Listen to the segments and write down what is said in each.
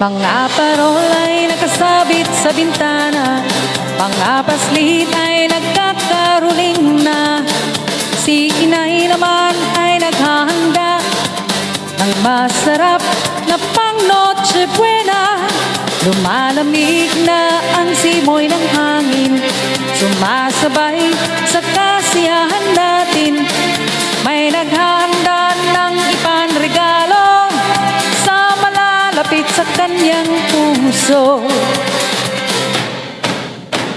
Mga parol ay nakasabit sa bintana, mga paslit ay nagkakaruling na. Si inay naman ay naghahanda ng masarap na pang Noche Buena. Lumalamig na ang simoy ng hangin, sumasabay sa kasiyahan natin. May naghahanda ng ipanregalo sa malalapit sa kanyang puso.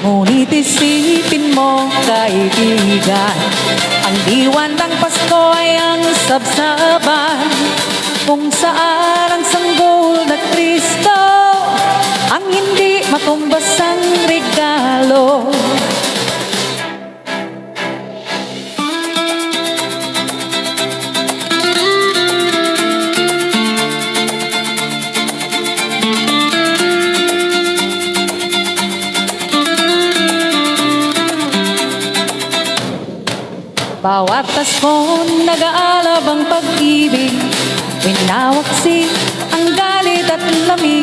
Ngunit isipin mo, kaibigan, ang diwan ng Pasko ay ang sabsaban, kung saan ang sanggol na Kristo ang hindi matumbas ang regalo. Bawat Pasko nag-aalab ang pag-ibig, winawaksi ang galit at lamig.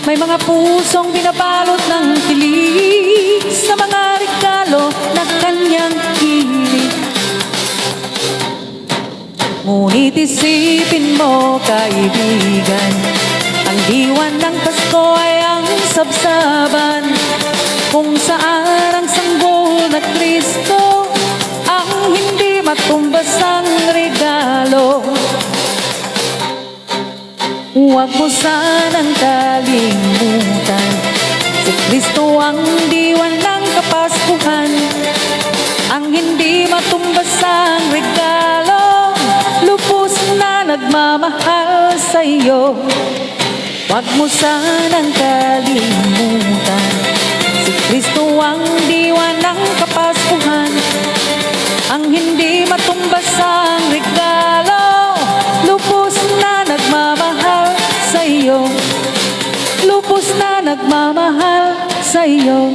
May mga pusong binabalot ng tilig sa mga regalo na kanyang hilig. Ngunit isipin mo, kaibigan, ang diwan ng Pasko ay ang sabsaban, kung saan ang sanggol na Kristo ang hindi matumbas ang regalo. Huwag mo sanang kalimutan, si Kristo ang diwan ng Kapaskuhan, ang hindi matumbas ang regalo, lubos na nagmamahal sa iyo. Huwag mo sanang kalimutan, si Kristo ang diwan ng Kapaskuhan, ang hindi matumbas ang regalo, lubos na nagmamahal sa iyo, lubos na nagmamahal sa iyo.